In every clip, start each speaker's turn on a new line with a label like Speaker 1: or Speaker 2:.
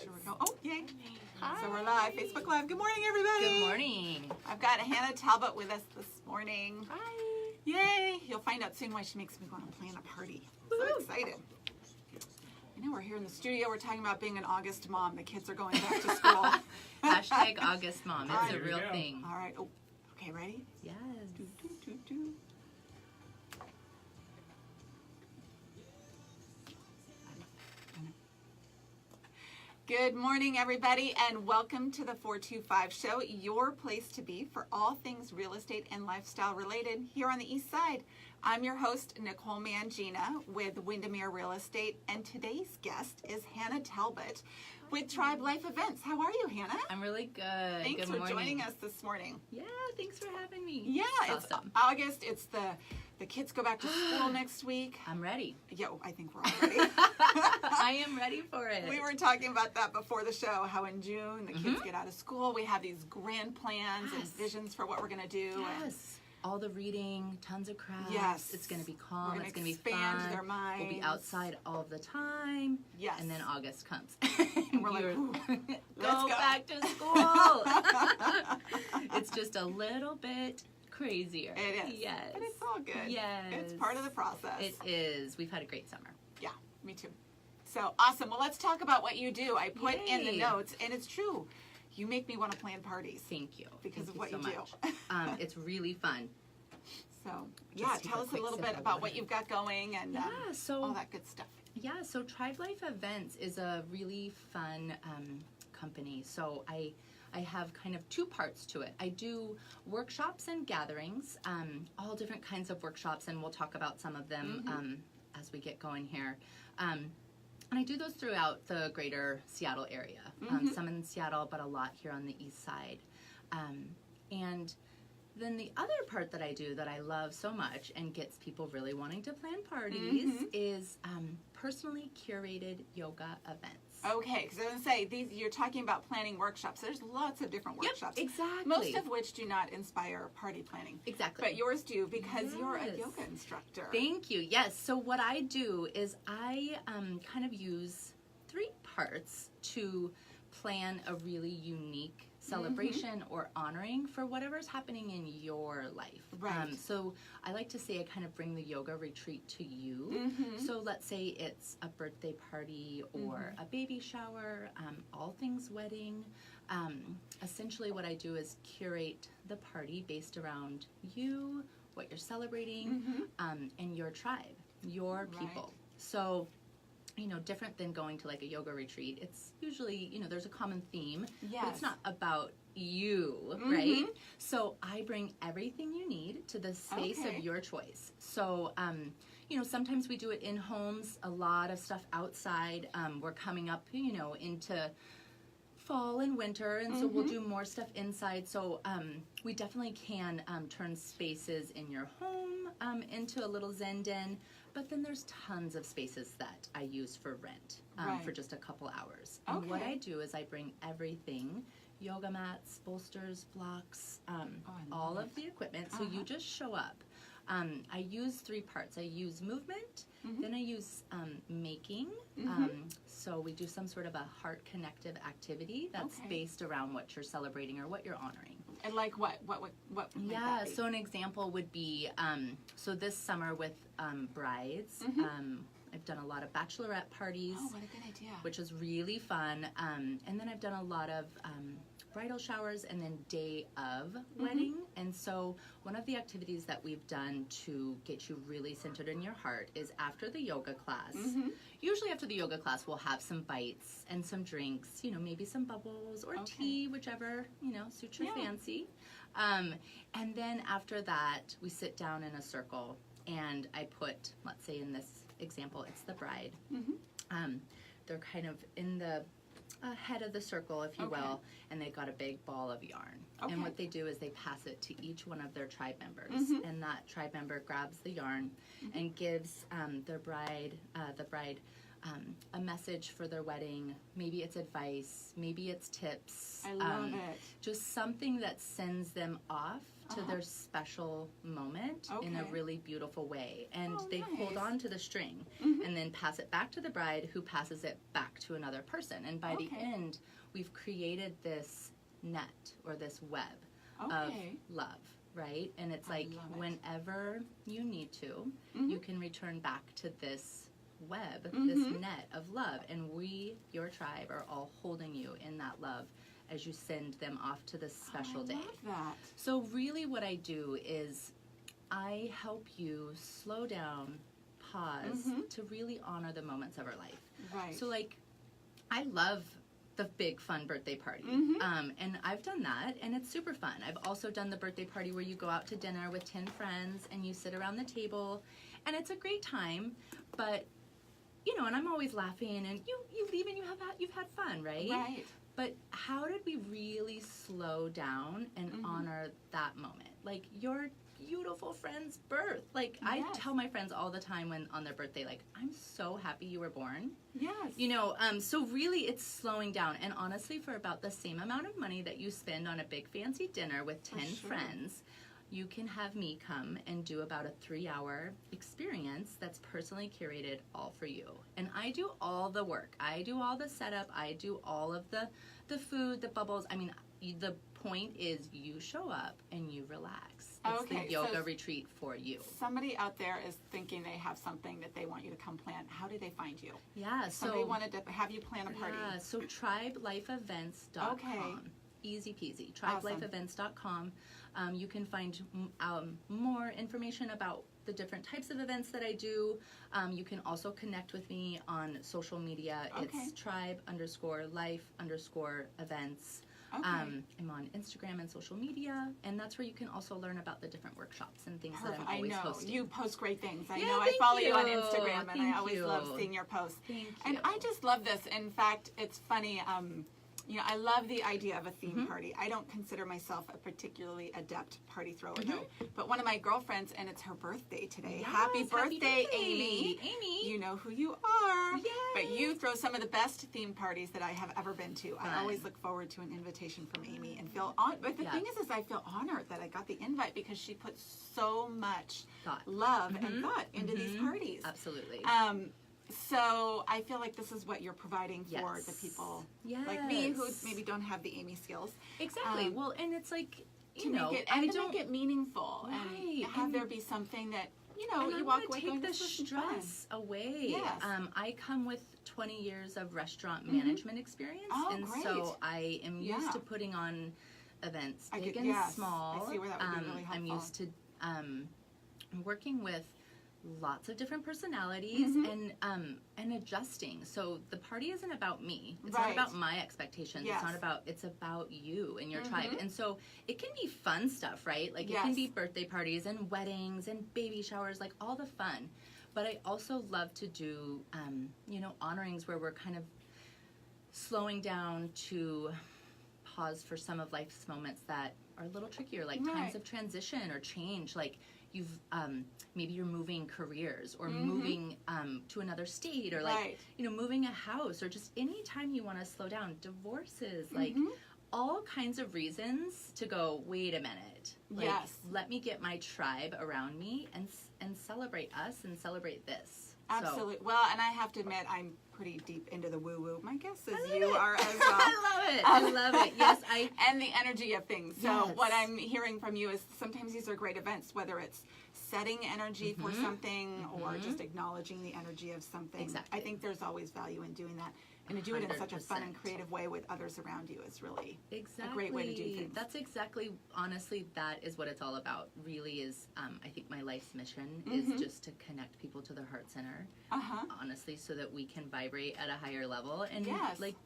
Speaker 1: Sure we go. Oh, yay.
Speaker 2: Hi.
Speaker 1: So we're live, Facebook Live. Good morning, everybody.
Speaker 2: Good morning.
Speaker 1: I've got Hannah Talbot with us this morning.
Speaker 2: Hi.
Speaker 1: Yay. You'll find out soon why she makes me want to plan a party. So
Speaker 2: Woo.
Speaker 1: excited. I know we're here in the studio. We're talking about being an August mom. The kids are going back to school.
Speaker 2: Hashtag August Mom. It's
Speaker 1: Alright,
Speaker 2: a real thing.
Speaker 1: All right. Oh, okay, ready?
Speaker 2: Yes.
Speaker 1: Do, do, do, do. Good morning, everybody, and welcome to the 425 Show, your place to be for all things real estate and lifestyle related here on the East Side. I'm your host, Nicole Mangina with Windermere Real Estate, and today's guest is Hannah Talbot with Tribe Life Events. How are you, Hannah?
Speaker 2: I'm really good.
Speaker 1: Thanks
Speaker 2: Good
Speaker 1: for
Speaker 2: morning.
Speaker 1: joining us this morning.
Speaker 2: Yeah, thanks for having me.
Speaker 1: Yeah,
Speaker 2: It's
Speaker 1: it's
Speaker 2: awesome.
Speaker 1: August. It's the kids go back to school next week.
Speaker 2: I'm ready.
Speaker 1: Yeah, I think we're all ready.
Speaker 2: I am ready for it.
Speaker 1: We were talking about that before the show, how in June the kids get out of school. We have these grand plans and visions for what we're going to do.
Speaker 2: Yes. All the reading, tons of crafts.
Speaker 1: Yes.
Speaker 2: It's going to be calm.
Speaker 1: We're gonna
Speaker 2: It's going to be
Speaker 1: expand
Speaker 2: fun.
Speaker 1: their minds.
Speaker 2: We'll be outside all of the time.
Speaker 1: Yes.
Speaker 2: And then August comes.
Speaker 1: And we're like,
Speaker 2: You're-
Speaker 1: "Ooh,
Speaker 2: go
Speaker 1: go."
Speaker 2: back to school. It's just a little bit crazier.
Speaker 1: It is.
Speaker 2: Yes.
Speaker 1: But it's all good.
Speaker 2: Yes.
Speaker 1: It's part of the process.
Speaker 2: It is. We've had a great summer.
Speaker 1: Yeah, me too. So awesome. Well, let's talk about what you do. I put in the
Speaker 2: Yay.
Speaker 1: notes, and it's true. You make me want to plan parties.
Speaker 2: Thank you.
Speaker 1: Because
Speaker 2: Thank
Speaker 1: of what
Speaker 2: so
Speaker 1: you do.
Speaker 2: much. It's really fun.
Speaker 1: So,
Speaker 2: Just
Speaker 1: yeah,
Speaker 2: take
Speaker 1: tell
Speaker 2: a
Speaker 1: us a
Speaker 2: quick
Speaker 1: little
Speaker 2: sip
Speaker 1: bit
Speaker 2: of
Speaker 1: about
Speaker 2: water.
Speaker 1: what you've got going and
Speaker 2: So
Speaker 1: all that good stuff.
Speaker 2: Yeah, so Tribe Life Events is a really fun company. So I have kind of two parts to it. I do workshops and gatherings, all different kinds of workshops, and we'll talk about some of them as we get going here. And I do those throughout the greater Seattle area. Some in Seattle, but a lot here on the east side. And then the other part that I do that I love so much and gets people really wanting to plan parties is personally curated yoga events.
Speaker 1: Okay, because I was going to say, you're talking about planning workshops. There's lots of different workshops.
Speaker 2: Yep, exactly.
Speaker 1: Most of which do not inspire party planning.
Speaker 2: Exactly.
Speaker 1: But yours do because you're a
Speaker 2: Yes.
Speaker 1: yoga instructor.
Speaker 2: Thank you. Yes. So what I do is I kind of use three parts to plan a really unique celebration or honoring for whatever's happening in your life.
Speaker 1: Right.
Speaker 2: So I like to say I kind of bring the yoga retreat to you. So let's say it's a birthday party or a baby shower, all things wedding. Essentially what I do is curate the party based around you, what you're celebrating, and your tribe, your people. So different than going to like a yoga retreat. It's usually, there's a common theme, but it's not about you, right? So I bring everything you need to the space of your choice. So, sometimes we do it in homes, a lot of stuff outside. We're coming up, into fall and winter, and so we'll do more stuff inside. So we definitely can turn spaces in your home into a little Zen den. But then there's tons of spaces that I use for rent for just a couple hours. And what I do is I bring everything, yoga mats, bolsters, blocks, all of the equipment. So you just show up. I use three parts. I use movement, then I use making. So we do some sort of a heart connective activity that's based around what you're celebrating or what you're honoring.
Speaker 1: And like what might that be?
Speaker 2: So an example would be, so this summer with brides, I've done a lot of bachelorette parties.
Speaker 1: Oh, what a good idea.
Speaker 2: Which is really fun. And then I've done a lot of bridal showers and then day of wedding. And so one of the activities that we've done to get you really centered in your heart is after the yoga class. Usually after the yoga class, we'll have some bites and some drinks, maybe some bubbles or tea, whichever, suits your fancy. And then after that, we sit down in a circle and I put, let's say in this example, it's the bride. They're kind of in the head of the circle, if you will, and they've got a big ball of yarn. And what they do is they pass it to each one of their tribe members, and that tribe member grabs the yarn and gives the bride a message for their wedding. Maybe it's advice. Maybe it's tips.
Speaker 1: I love it.
Speaker 2: Just something that sends them off to their special moment in a really beautiful way. And they hold on to the string and then pass it back to the bride, who passes it back to another person. And by the end, we've created this net or this web of love, right? And it's like whenever you need to, you can return back to this web, this net of love. And we, your tribe, are all holding you in that love as you send them off to this special day.
Speaker 1: I love that.
Speaker 2: So really what I do is I help you slow down, pause, to really honor the moments of our life.
Speaker 1: Right.
Speaker 2: So like, I love the big fun birthday party. And I've done that, and it's super fun. I've also done the birthday party where you go out to dinner with 10 friends and you sit around the table, and it's a great time, but you know, and I'm always laughing, and you leave and you've had fun, right?
Speaker 1: Right.
Speaker 2: But how did we really slow down and honor that moment? Like your beautiful friend's birth. Like I tell my friends all the time when on their birthday, like, I'm so happy you were born.
Speaker 1: Yes.
Speaker 2: You know, so really it's slowing down. And honestly, for about the same amount of money that you spend on a big fancy dinner with 10 friends, you can have me come and do about a 3-hour experience that's personally curated all for you. And I do all the work. I do all the setup. I do all of the food, the bubbles. I mean, the point is you show up and you relax. It's the yoga retreat for you.
Speaker 1: Somebody out there is thinking they have something that they want you to come plan. How do they find you?
Speaker 2: Yeah,
Speaker 1: Somebody wanted to have you plan a party.
Speaker 2: Yeah, so tribelifeevents.com.
Speaker 1: Okay.
Speaker 2: Easy peasy. Tribelifeevents.com. You can find more information about the different types of events that I do. You can also connect with me on social media. It's tribe_life_events. I'm on Instagram and social media, and that's where you can also learn about the different workshops and things that I'm always hosting.
Speaker 1: You post great things. I know. I follow you on Instagram, and I always love seeing your posts.
Speaker 2: Thank you.
Speaker 1: And I just love this. In fact, it's funny. You know, I love the idea of a theme party. I don't consider myself a particularly adept party thrower, though. But one of my girlfriends, and it's her birthday today.
Speaker 2: Yes,
Speaker 1: Happy birthday, Amy.
Speaker 2: Amy.
Speaker 1: You know who you are.
Speaker 2: Yes.
Speaker 1: But you throw some of the best theme parties that I have ever been to. I always look forward to an invitation from Amy and feel honored. But the thing is I feel honored that I got the invite because she puts so much love and thought into these parties.
Speaker 2: Absolutely.
Speaker 1: So I feel like this is what you're providing for the people like me who maybe don't have the Amy skills.
Speaker 2: Exactly. Well, and it's like,
Speaker 1: to make it meaningful and have there be something that, you know, you walk away going,
Speaker 2: this is fun. Take the stress away.
Speaker 1: Yes.
Speaker 2: I come with 20 years of restaurant management experience, and so I am used to putting on events big and small.
Speaker 1: I see where that would be really helpful.
Speaker 2: I'm used to working with lots of different personalities and adjusting. So the party isn't about me. It's not about my expectations.
Speaker 1: Yes.
Speaker 2: It's about you and your tribe. And so it can be fun stuff, right? Like it can be birthday parties and weddings and baby showers, like all the fun. But I also love to do you know, honorings where we're kind of slowing down to pause for some of life's moments that are a little trickier, like times of transition or change, like you've maybe you're moving careers or moving to another state or like you know, moving a house, or just any time you want to slow down, divorces, like all kinds of reasons to go, wait a minute, like, let me get my tribe around me and celebrate us and celebrate this.
Speaker 1: Absolutely.
Speaker 2: So,
Speaker 1: well, and I have to admit, I'm pretty deep into the woo-woo. My guess is you are as well.
Speaker 2: I love it. Yes,
Speaker 1: and the energy of things. So what I'm hearing from you is sometimes these are great events, whether it's setting energy for something or just acknowledging the energy of something.
Speaker 2: Exactly.
Speaker 1: I think there's always value in doing that. And to do it in such a fun and creative way with others around you is really a great way to do things.
Speaker 2: That's exactly, honestly, that is what it's all about. Really is, I think my life's mission is just to connect people to their heart center, honestly, so that we can vibrate at a higher level. And like,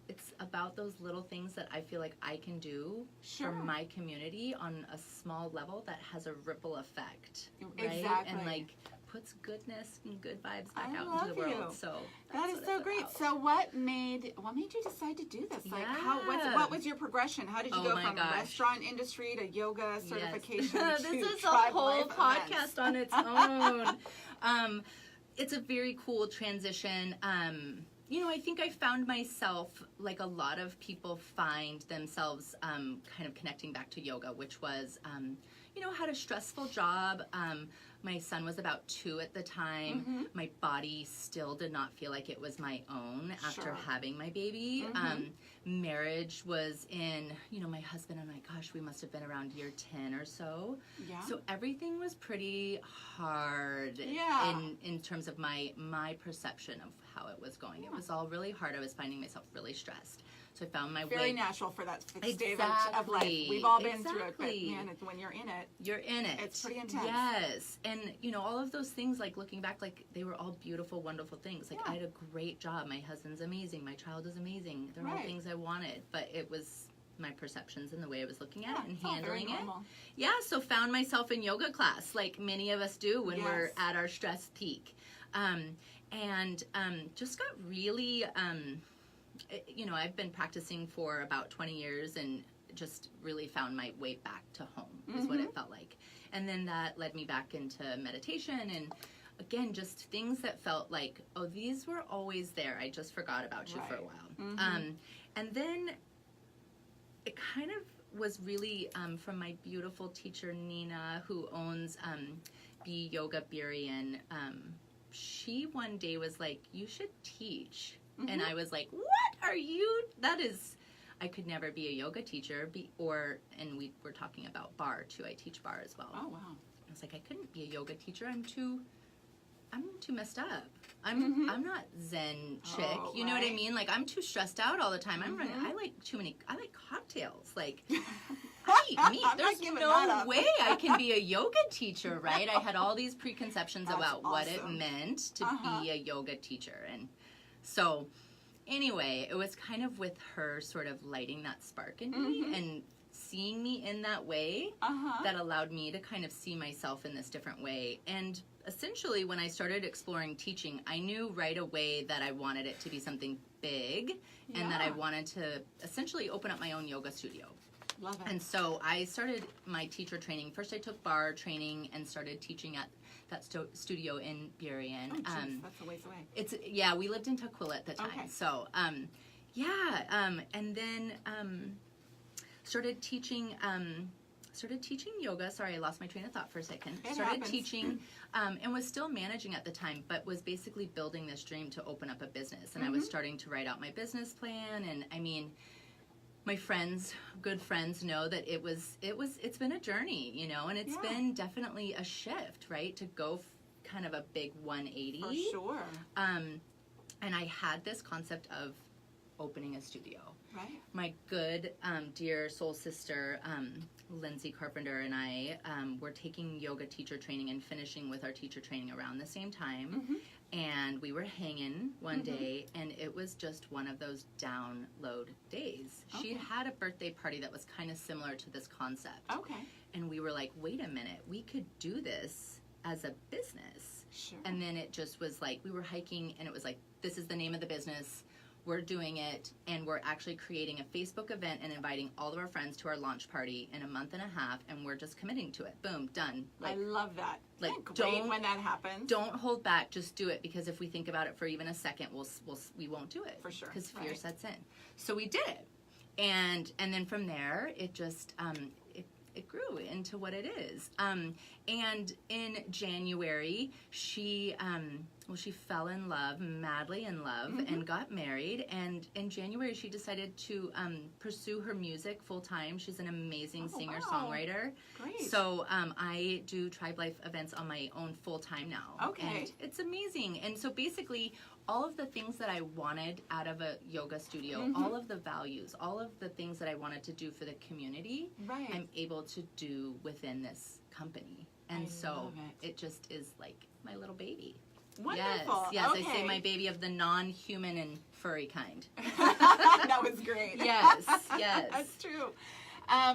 Speaker 2: it's about those little things that I feel like I can do for my community on a small level that has a ripple effect, right?
Speaker 1: Exactly.
Speaker 2: And like puts goodness and good vibes back out into the world. So
Speaker 1: that is so great. So what made you decide to do this? Like what was your progression? How did you go from restaurant industry to yoga certification?
Speaker 2: This is a whole podcast on its own. it's a very cool transition. You know, I think I found myself, like a lot of people find themselves kind of connecting back to yoga, which was, you know, had a stressful job. My son was about 2 at the time.
Speaker 1: Mm-hmm.
Speaker 2: My body still did not feel like it was my own after
Speaker 1: Sure.
Speaker 2: having my baby.
Speaker 1: Mm-hmm.
Speaker 2: Marriage was in, you know, my husband and I, gosh, we must have been around year 10 or so.
Speaker 1: Yeah.
Speaker 2: So everything was pretty hard
Speaker 1: Yeah.
Speaker 2: in terms of my perception of how it was going. It was all really hard. I was finding myself really stressed. So I found my
Speaker 1: Very
Speaker 2: way.
Speaker 1: natural for that stage
Speaker 2: Exactly.
Speaker 1: of life. We've all been through it, but
Speaker 2: Exactly.
Speaker 1: man, when you're in it,
Speaker 2: You're in it.
Speaker 1: It's pretty intense.
Speaker 2: Yes. And, you know, all of those things, like looking back, like they were all beautiful, wonderful things. Like
Speaker 1: Yeah.
Speaker 2: I had a great job. My husband's amazing. My child is amazing. They're all
Speaker 1: Right.
Speaker 2: things I wanted. But it was my perceptions and the way I was looking at
Speaker 1: yeah,
Speaker 2: it and
Speaker 1: it's all very
Speaker 2: handling it.
Speaker 1: normal.
Speaker 2: Yeah, so found myself in yoga class, like many of us do when we're
Speaker 1: Yes.
Speaker 2: at our stress peak. And just got really, you know, I've been practicing for about 20 years and just really found my way back to home is what it felt like. And then that led me back into meditation and again, just things that felt like, oh, these were always there. I just forgot about you for a
Speaker 1: Right.
Speaker 2: while. And then it kind of was really from my beautiful teacher, Nina, who owns Be Yoga Birian. She one day was like, you should teach. And I was like, what are you? That is, I could never be a yoga teacher. And we were talking about bar too. I teach bar as well.
Speaker 1: Oh, wow.
Speaker 2: I was like, I couldn't be a yoga teacher. I'm too messed up. I'm not Zen chick.
Speaker 1: Oh,
Speaker 2: You know what I
Speaker 1: right.
Speaker 2: mean? Like I'm too stressed out all the time. I like cocktails. Like eat meat.
Speaker 1: I'm not
Speaker 2: There's
Speaker 1: giving that
Speaker 2: no
Speaker 1: up.
Speaker 2: way I can be a yoga teacher, right? I had all these preconceptions
Speaker 1: That's
Speaker 2: about what it
Speaker 1: awesome.
Speaker 2: meant to be a yoga teacher. And so anyway, it was kind of with her sort of lighting that spark in me and seeing me in that way that allowed me to kind of see myself in this different way. And essentially, when I started exploring teaching, I knew right away that I wanted it to be something big and that I
Speaker 1: Yeah.
Speaker 2: wanted to essentially open up my own yoga studio.
Speaker 1: Love it.
Speaker 2: And so I started my teacher training. First, I took bar training and started teaching at that studio in Burien.
Speaker 1: Oh, geez, that's a ways away.
Speaker 2: Yeah, we lived in Tukwila at the time.
Speaker 1: Okay.
Speaker 2: So, and then started teaching yoga. Sorry, I lost my train of thought for a second.
Speaker 1: It
Speaker 2: Started
Speaker 1: happens.
Speaker 2: teaching and was still managing at the time, but was basically building this dream to open up a business. And I was starting to write out my business plan. And I mean, my friends, good friends, know that it's been a journey, you know, and it's
Speaker 1: Yeah.
Speaker 2: been definitely a shift, right? To go kind of a big 180.
Speaker 1: For sure.
Speaker 2: And I had this concept of opening a studio.
Speaker 1: Right.
Speaker 2: My good, dear soul sister, Lindsay Carpenter, and I were taking yoga teacher training and finishing with our teacher training around the same time. And we were hanging one day, and it was just one of those download days. She had a birthday party that was kind of similar to this concept.
Speaker 1: Okay.
Speaker 2: And we were like, wait a minute, we could do this as a business.
Speaker 1: Sure.
Speaker 2: And then it just was like, we were hiking, and it was like, this is the name of the business. We're doing it, and we're actually creating a Facebook event and inviting all of our friends to our launch party in a month and a half, and we're just committing to it. Boom, done.
Speaker 1: I love that.
Speaker 2: like,
Speaker 1: Isn't that great
Speaker 2: don't-
Speaker 1: when that happens.
Speaker 2: Don't hold back. Just do it, because if we think about it for even a second, we won't do it.
Speaker 1: For sure,
Speaker 2: Because fear
Speaker 1: right.
Speaker 2: sets in. So we did it, and then from there, it just it grew into what it is. And in January, she fell in love, madly in love, and got married. And in January, she decided to pursue her music full time. She's an amazing
Speaker 1: Oh,
Speaker 2: singer-songwriter.
Speaker 1: Great.
Speaker 2: So I do Tribe Life events on my own full time now.
Speaker 1: Okay.
Speaker 2: And it's amazing. And so basically, all of the things that I wanted out of a yoga studio, all of the values, all of the things that I wanted to do for the community,
Speaker 1: Right.
Speaker 2: I'm able to do within this company. And
Speaker 1: I
Speaker 2: so
Speaker 1: love it.
Speaker 2: it just is like my little baby.
Speaker 1: Wonderful.
Speaker 2: Yes,
Speaker 1: Okay.
Speaker 2: I say my baby of the non-human and furry kind.
Speaker 1: That was great.
Speaker 2: Yes, yes.
Speaker 1: That's true.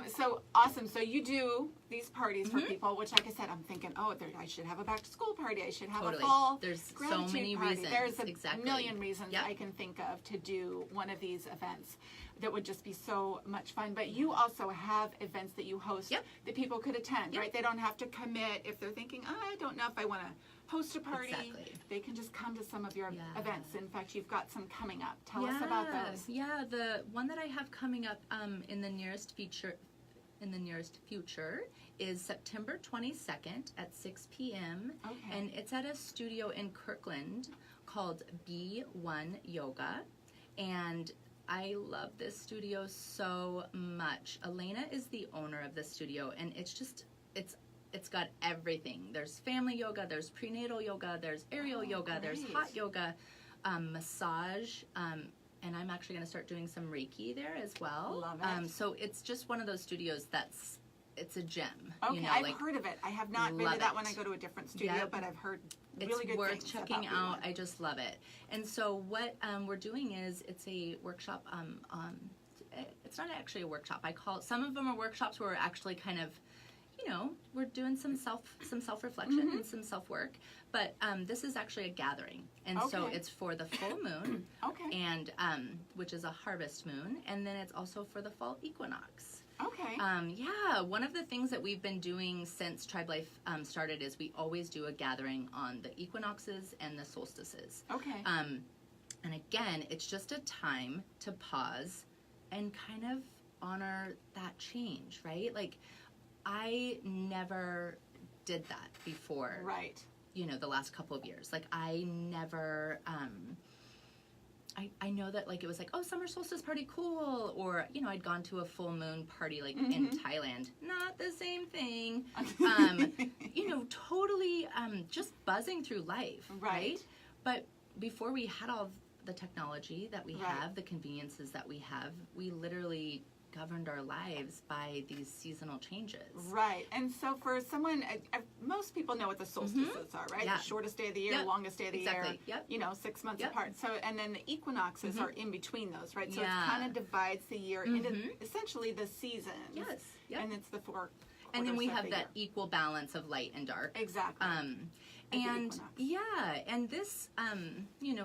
Speaker 1: So awesome. So you do these parties for people, which, like I said, I'm thinking, I should have a back to school party. I should have
Speaker 2: Totally.
Speaker 1: a fall
Speaker 2: There's so
Speaker 1: gratitude
Speaker 2: many
Speaker 1: party.
Speaker 2: reasons.
Speaker 1: There's a
Speaker 2: Exactly.
Speaker 1: million reasons
Speaker 2: Yep.
Speaker 1: I can think of to do one of these events that would just be so much fun. But you also have events that you host
Speaker 2: Yep.
Speaker 1: that people could attend,
Speaker 2: Yep.
Speaker 1: right? They don't have to commit if they're thinking, I don't know if I want to poster party,
Speaker 2: Exactly.
Speaker 1: they can just come to some of your
Speaker 2: Yeah.
Speaker 1: events. In fact, you've got some coming up. Tell us about those.
Speaker 2: Yeah, the one that I have coming up in the nearest future is September 22nd at 6 p.m.
Speaker 1: Okay.
Speaker 2: And it's at a studio in Kirkland called B1 Yoga. And I love this studio so much. Elena is the owner of the studio, and it's got everything. There's family yoga, there's prenatal yoga, there's aerial yoga, there's hot yoga, massage, and I'm actually going to start doing some Reiki there as well.
Speaker 1: Love it.
Speaker 2: So it's just one of those studios it's a gem.
Speaker 1: Okay,
Speaker 2: you know,
Speaker 1: I've heard of it. I have not been to that one. I go to a different studio,
Speaker 2: Yep.
Speaker 1: but I've heard really good
Speaker 2: it's worth
Speaker 1: things
Speaker 2: checking
Speaker 1: about
Speaker 2: out. I just love it. And so what we're doing is it's a workshop. It's not actually a workshop. Some of them are workshops where we're actually kind of, we're doing some self-reflection and some self-work. But this is actually a gathering, and so
Speaker 1: Okay.
Speaker 2: it's for the full moon,
Speaker 1: Okay.
Speaker 2: and which is a harvest moon, and then it's also for the fall equinox.
Speaker 1: Okay.
Speaker 2: One of the things that we've been doing since Tribe Life started is we always do a gathering on the equinoxes and the solstices.
Speaker 1: Okay.
Speaker 2: And again, it's just a time to pause and kind of honor that change, right? Like, I never did that before,
Speaker 1: Right.
Speaker 2: the last couple of years. Like, I never... I know that, like, it was like, oh, summer solstice party, cool. Or, I'd gone to a full moon party, like, in Thailand. Not the same thing. Totally just buzzing through life, right? But before we had all the technology that we have, the conveniences that we have, we literally governed our lives by these seasonal changes.
Speaker 1: Right. And so for someone, most people know what the solstices are, right?
Speaker 2: Yeah.
Speaker 1: The shortest day of the year,
Speaker 2: Yep.
Speaker 1: longest day of the
Speaker 2: Exactly.
Speaker 1: year,
Speaker 2: Yep.
Speaker 1: 6 months
Speaker 2: Yep.
Speaker 1: apart. So, and then the equinoxes are in between those, right? So
Speaker 2: Yeah.
Speaker 1: it kind of divides the year into essentially the seasons.
Speaker 2: Yes. Yep.
Speaker 1: And it's the four
Speaker 2: And then we
Speaker 1: quarters of
Speaker 2: have
Speaker 1: the
Speaker 2: that equal balance of light and dark.
Speaker 1: Exactly.
Speaker 2: And and this,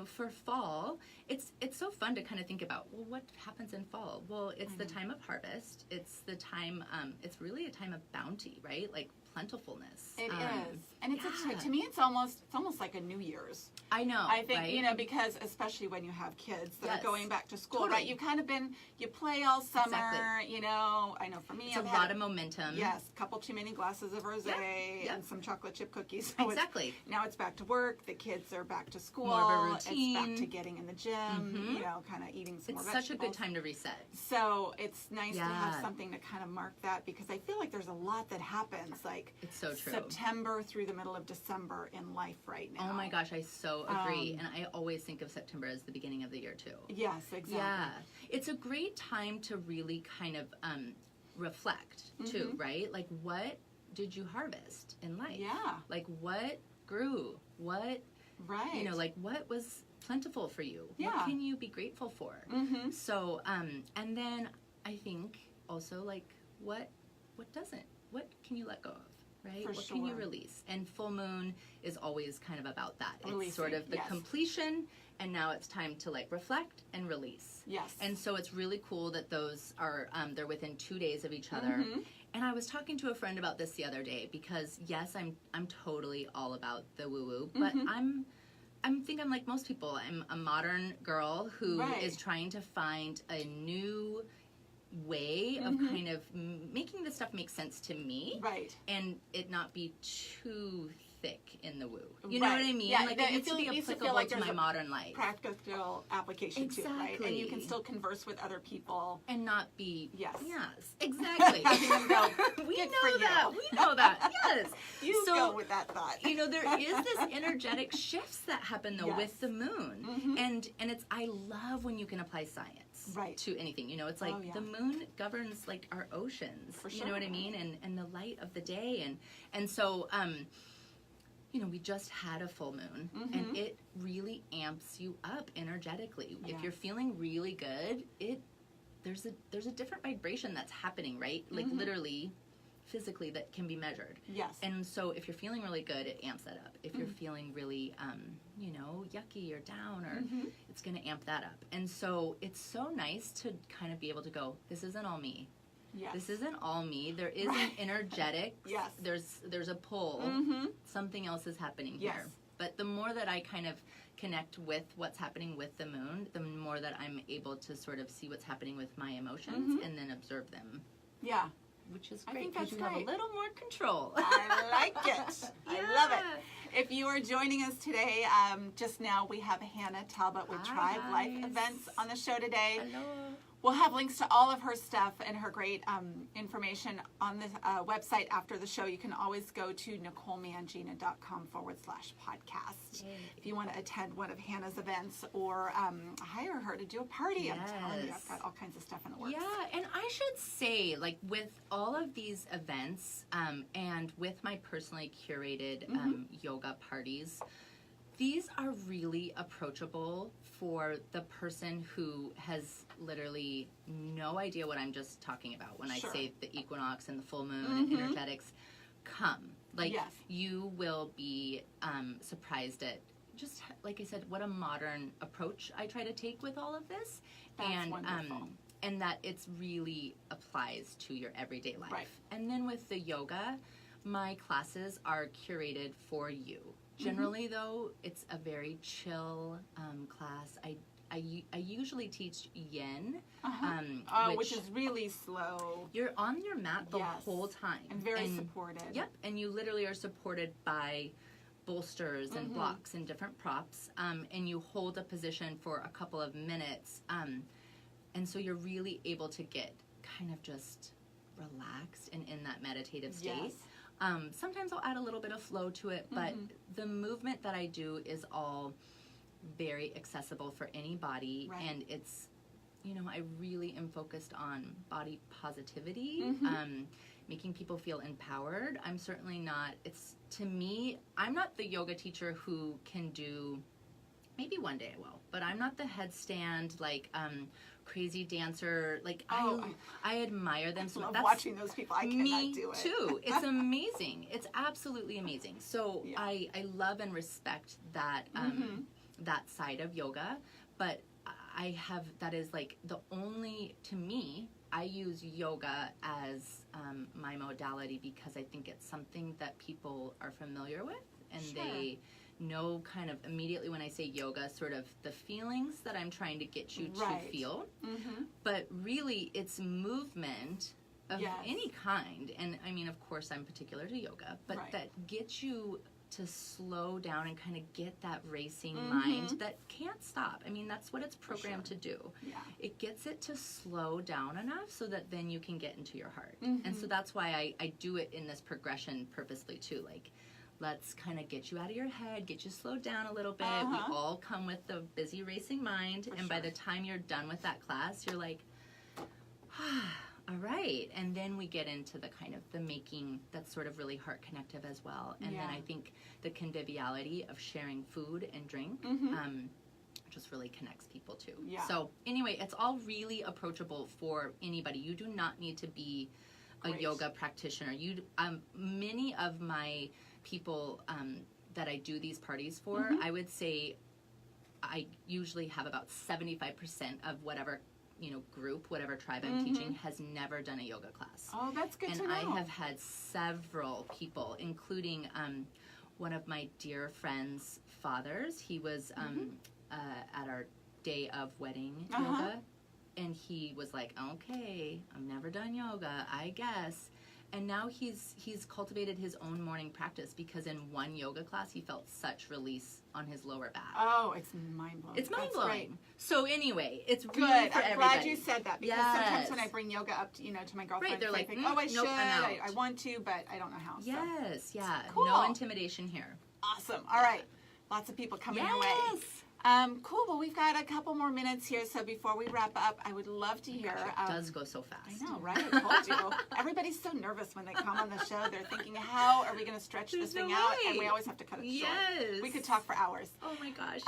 Speaker 2: for fall, it's so fun to kind of think about, well, what happens in fall? Well, it's the time of harvest. It's the time, it's really a time of bounty, right? Like plentifulness.
Speaker 1: It is. And it's
Speaker 2: yeah.
Speaker 1: to me, it's almost like a New Year's.
Speaker 2: I know.
Speaker 1: I think,
Speaker 2: right?
Speaker 1: because especially when you have kids that
Speaker 2: Yes.
Speaker 1: are going back to school,
Speaker 2: Totally.
Speaker 1: right? You've kind of you play all summer,
Speaker 2: Exactly.
Speaker 1: I know for me,
Speaker 2: It's
Speaker 1: I've
Speaker 2: a
Speaker 1: had
Speaker 2: lot of momentum.
Speaker 1: Yes, a couple too many glasses of rosé
Speaker 2: Yep.
Speaker 1: and some chocolate chip cookies. So
Speaker 2: Exactly.
Speaker 1: now it's back to work. The kids are back to school.
Speaker 2: More of a routine.
Speaker 1: It's back to getting in the gym. Kind of eating some more
Speaker 2: It's
Speaker 1: vegetables.
Speaker 2: such a good time to reset.
Speaker 1: So it's nice to have
Speaker 2: Yeah.
Speaker 1: something to kind of mark that, because I feel like there's a lot that happens, like
Speaker 2: It's so true.
Speaker 1: September through the middle of December in life right now.
Speaker 2: Oh my gosh, I so agree. And I always think of September as the beginning of the year too.
Speaker 1: Yes, exactly.
Speaker 2: Yeah. It's a great time to really kind of reflect too, right? Like, what did you harvest in life?
Speaker 1: Yeah.
Speaker 2: Like, what grew? What,
Speaker 1: Right.
Speaker 2: like, what was plentiful for you?
Speaker 1: Yeah.
Speaker 2: What can you be grateful for?
Speaker 1: Mm-hmm.
Speaker 2: So, and then I think also, like, what doesn't? What can you let go of? Right?
Speaker 1: For
Speaker 2: What can you
Speaker 1: sure.
Speaker 2: release? And full moon is always kind of about that.
Speaker 1: Releasing,
Speaker 2: It's sort of the
Speaker 1: yes.
Speaker 2: completion, and now it's time to, like, reflect and release.
Speaker 1: Yes.
Speaker 2: And so it's really cool that those are, they're within 2 days of each other.
Speaker 1: Mhm.
Speaker 2: And I was talking to a friend about this the other day, because yes, I'm totally all about the woo-woo, but
Speaker 1: Mm-hmm.
Speaker 2: I'm like most people. I'm a modern girl who
Speaker 1: Right.
Speaker 2: is trying to find a new way of
Speaker 1: Mm-hmm.
Speaker 2: kind of making this stuff make sense to me,
Speaker 1: Right.
Speaker 2: and it not be too thick in the woo. You know
Speaker 1: Right.
Speaker 2: what I mean?
Speaker 1: Yeah,
Speaker 2: like,
Speaker 1: it
Speaker 2: it needs to be
Speaker 1: needs to feel
Speaker 2: applicable
Speaker 1: like
Speaker 2: to
Speaker 1: there's
Speaker 2: my
Speaker 1: a
Speaker 2: modern life.
Speaker 1: Practical application to it, right? And you can
Speaker 2: Exactly.
Speaker 1: still converse with other people.
Speaker 2: And not be...
Speaker 1: Yes.
Speaker 2: Yes, exactly.
Speaker 1: Having them go,
Speaker 2: We
Speaker 1: "Good
Speaker 2: know
Speaker 1: for you."
Speaker 2: that. We know that. Yes.
Speaker 1: You
Speaker 2: So,
Speaker 1: go with that thought.
Speaker 2: there is this energetic shifts that happen, though,
Speaker 1: Yes.
Speaker 2: with the moon.
Speaker 1: Mhm.
Speaker 2: And it's, I love when you can apply science
Speaker 1: Right.
Speaker 2: to anything. It's like
Speaker 1: Oh, yeah.
Speaker 2: the moon governs, like, our oceans.
Speaker 1: For
Speaker 2: You know what I
Speaker 1: sure.
Speaker 2: mean? And the light of the day. And so, we just had a full moon, and
Speaker 1: Mhm.
Speaker 2: it really amps you up energetically.
Speaker 1: Yeah.
Speaker 2: If you're feeling really good, there's a different vibration that's happening, right? Like,
Speaker 1: Mhm.
Speaker 2: literally, physically, that can be measured.
Speaker 1: Yes.
Speaker 2: And so if you're feeling really good, it amps that up. If you're feeling really, yucky or down, or
Speaker 1: Mhm.
Speaker 2: it's going to amp that up. And so it's so nice to kind of be able to go, this isn't all me.
Speaker 1: Yes.
Speaker 2: This isn't all me. There is an energetic.
Speaker 1: Yes.
Speaker 2: There's a pull. Something else is happening
Speaker 1: Yes.
Speaker 2: here. But the more that I kind of connect with what's happening with the moon, the more that I'm able to sort of see what's happening with my emotions and then observe them.
Speaker 1: Yeah.
Speaker 2: Which is
Speaker 1: I
Speaker 2: great
Speaker 1: think
Speaker 2: because
Speaker 1: that's
Speaker 2: you have a
Speaker 1: great.
Speaker 2: little more control.
Speaker 1: I like it. I love it. If you are joining us today, just now we have Hannah Talbot with
Speaker 2: Hi,
Speaker 1: Tribe Life
Speaker 2: guys.
Speaker 1: Events on the show today.
Speaker 2: Hello.
Speaker 1: We'll have links to all of her stuff and her great information on the website after the show. You can always go to NicoleMangina.com/podcast if you want to attend one of Hannah's events or hire her to do a party. I'm telling you, I've got all kinds of stuff in the works.
Speaker 2: Yeah, and I should say, like, with all of these events and with my personally curated yoga parties, these are really approachable for the person who has literally no idea what I'm just talking about when I say the equinox and the full moon and energetics. Come. Like, you will be surprised at just, like I said, what a modern approach I try to take with all of this.
Speaker 1: That's wonderful.
Speaker 2: And that it's really applies to your everyday life.
Speaker 1: Right.
Speaker 2: And then with the yoga, my classes are curated for you. Generally, though, it's a very chill class. I usually teach yin,
Speaker 1: which is really slow.
Speaker 2: You're on your mat the whole time.
Speaker 1: And very supported.
Speaker 2: Yep, and you literally are supported by bolsters and blocks and different props, and you hold a position for a couple of minutes, and so you're really able to get kind of just relaxed and in that meditative state.
Speaker 1: Yes.
Speaker 2: Sometimes I'll add a little bit of flow to it, but the movement that I do is all very accessible for any body, and it's, you know, I really am focused on body positivity, making people feel empowered. I'm certainly not, to me, I'm not the yoga teacher who can do, maybe one day I will, but I'm not the headstand, like, crazy dancer. Like, I admire them so much.
Speaker 1: I love watching those people. I cannot do it.
Speaker 2: Me too. It's amazing. It's absolutely amazing. So I love and respect that that side of yoga, but that is like the only, to me, I use yoga as my modality because I think it's something that people are familiar with, and they know kind of immediately when I say yoga, sort of the feelings that I'm trying to get you to feel. But really, it's movement of any kind. And I mean, of course, I'm particular to yoga, but that gets you to slow down and kind of get that racing mind that can't stop. I mean, that's what it's programmed to do. Yeah. It gets it to slow down enough so that then you can get into your heart. And so that's why I do it in this progression purposely too. Like, let's kind of get you out of your head, get you slowed down a little bit. We all come with the busy racing mind. And by the time you're done with that class, you're like, all right. And then we get into the kind of the making that's sort of really heart connective as well. And then I think the conviviality of sharing food and drink just really connects people too. Yeah. So anyway, it's all really approachable for anybody. You do not need to be a yoga practitioner. Many of my people that I do these parties for, I would say I usually have about 75% of whatever group, whatever tribe I'm teaching has never done a yoga class. Oh, that's good to know. And I have had several people, including one of my dear friend's fathers. He was at our day of wedding yoga, and he was like, okay, I've never done yoga, I guess. And now he's cultivated his own morning practice because in one yoga class he felt such release on his lower back. Oh, it's mind-blowing. It's mind-blowing. So anyway, it's really for everybody. I'm glad you said that because sometimes when I bring yoga up to my girlfriends, they're like, oh, I should, I want to, but I don't know how. Yes, so. Cool. No intimidation here. Awesome. All right. Lots of people coming your way. Cool. Well, we've got a couple more minutes here, so before we wrap up, I would love to hear. It does go so fast. I know, right? I told you. Everybody's so nervous when they come on the show. They're thinking, how are we going to stretch this thing out? And we always have to cut it short. We could talk for hours. Oh my gosh.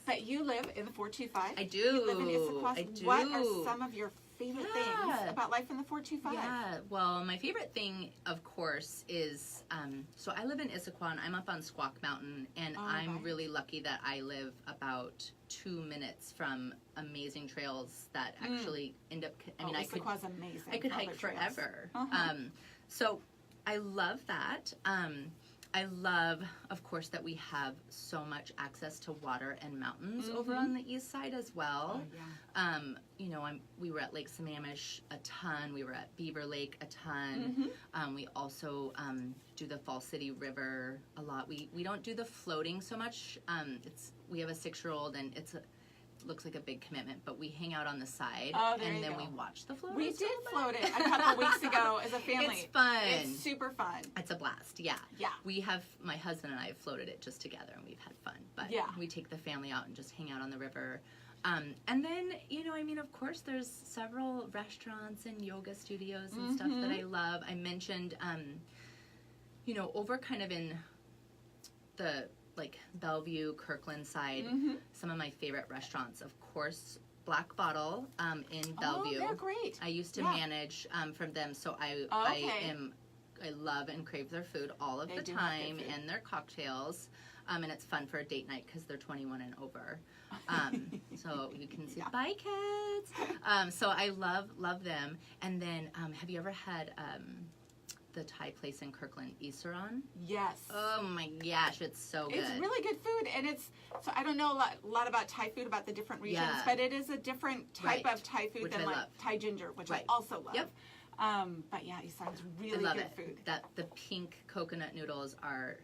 Speaker 2: But you live in the 425. I do. You live in Issaquah. I do. What are some of your
Speaker 1: favorite things about life in the 425.
Speaker 2: Yeah, well, my favorite thing, of course, is, so I live in Issaquah, and I'm up on Squawk Mountain, and I'm
Speaker 1: right.
Speaker 2: really lucky that I live about 2 minutes from amazing trails that actually end up,
Speaker 1: Issaquah's amazing.
Speaker 2: I could hike forever. So I love that. I love, of course, that we have so much access to water and mountains over on the east side as well. You know, we were at Lake Sammamish a ton. We were at Beaver Lake a ton. We also do the Fall City River a lot. We don't do the floating so much. We have a 6-year-old, and it looks like a big commitment, but we hang out on the side and then we watch the float.
Speaker 1: We did float it a couple weeks ago as a family.
Speaker 2: It's fun.
Speaker 1: It's super fun.
Speaker 2: It's a blast. Yeah. My husband and I have floated it just together, and we've had fun. But we take the family out and just hang out on the river. And then, you know, I mean, of course, there's several restaurants and yoga studios and stuff that I love. I mentioned, you know, over kind of in the like Bellevue, Kirkland side, some of my favorite restaurants, of course, Black Bottle in Bellevue.
Speaker 1: Oh, they're great.
Speaker 2: I used to manage from them, so I love and crave their food all of the time and their cocktails. And it's fun for a date night because they're 21 and over. So you can say, bye kids. So I love them. And then have you ever had the Thai place in Kirkland, Isaran?
Speaker 1: Yes.
Speaker 2: Oh my gosh, it's so good.
Speaker 1: It's really good food, and so I don't know a lot about Thai food, about the different regions, but it is a different type of Thai food than like Thai ginger, which I also love. But yeah, Isaran's really good food.
Speaker 2: The pink coconut noodles are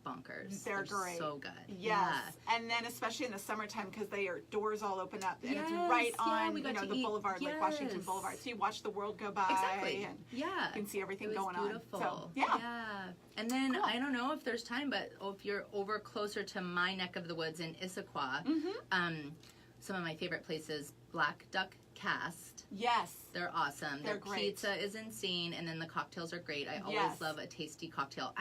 Speaker 2: bonkers.
Speaker 1: They're great.
Speaker 2: So good.
Speaker 1: Yes. And then especially in the summertime, because doors all open up, and it's right on the boulevard, like Washington Boulevard. So you watch the world go by.
Speaker 2: Exactly.
Speaker 1: And you can see everything going
Speaker 2: beautiful.
Speaker 1: on. So,
Speaker 2: And then I don't know if there's time, but if you're over closer to my neck of the woods in Issaquah, some of my favorite places, Black Duck Cast.
Speaker 1: Yes.
Speaker 2: They're awesome. Their
Speaker 1: great.
Speaker 2: Pizza is insane, and then the cocktails are great. I always love a tasty cocktail.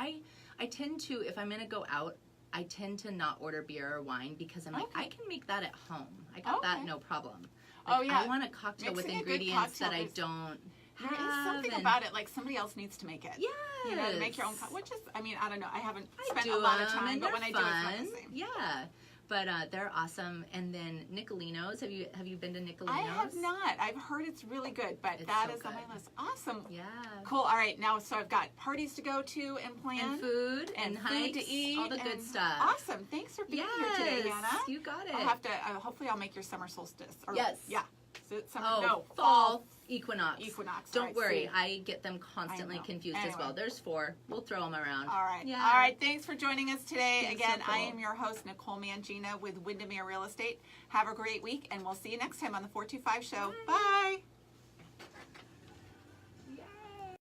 Speaker 2: I tend to, if I'm going to go out, I tend to not order beer or wine because I'm like, I can make that at home. I got that no problem. Like, I want a cocktail with ingredients that I don't have.
Speaker 1: There is something about it, like somebody else needs to make it.
Speaker 2: Yes.
Speaker 1: You know, to make your own cocktail, which is, I mean, I don't know. I haven't spent a lot of time, but when I do, it's not the same.
Speaker 2: Yeah. But they're awesome. And then Nicolino's. Have you been to Nicolino's?
Speaker 1: I have not. I've heard it's really good, but that is on my list. Awesome.
Speaker 2: Yeah.
Speaker 1: Cool. All right. Now, so I've got parties to go to and plan.
Speaker 2: And food. And hikes,
Speaker 1: food to eat.
Speaker 2: All the good stuff.
Speaker 1: Awesome. Thanks for being here today, Anna.
Speaker 2: You got it.
Speaker 1: I'll have to, hopefully I'll make your summer solstice.
Speaker 2: Yes.
Speaker 1: Yeah. Is it summer?
Speaker 2: No, fall. Equinox.
Speaker 1: Equinox.
Speaker 2: Don't worry. I get them constantly confused as well. There's 4. We'll throw them around.
Speaker 1: All right.
Speaker 2: Yeah.
Speaker 1: All right. Thanks for joining us today.
Speaker 2: Thanks,
Speaker 1: Again,
Speaker 2: Nicole.
Speaker 1: I am your host, Nicole Mangina with Windermere Real Estate. Have a great week, and we'll see you next time on the 425 Show. Bye.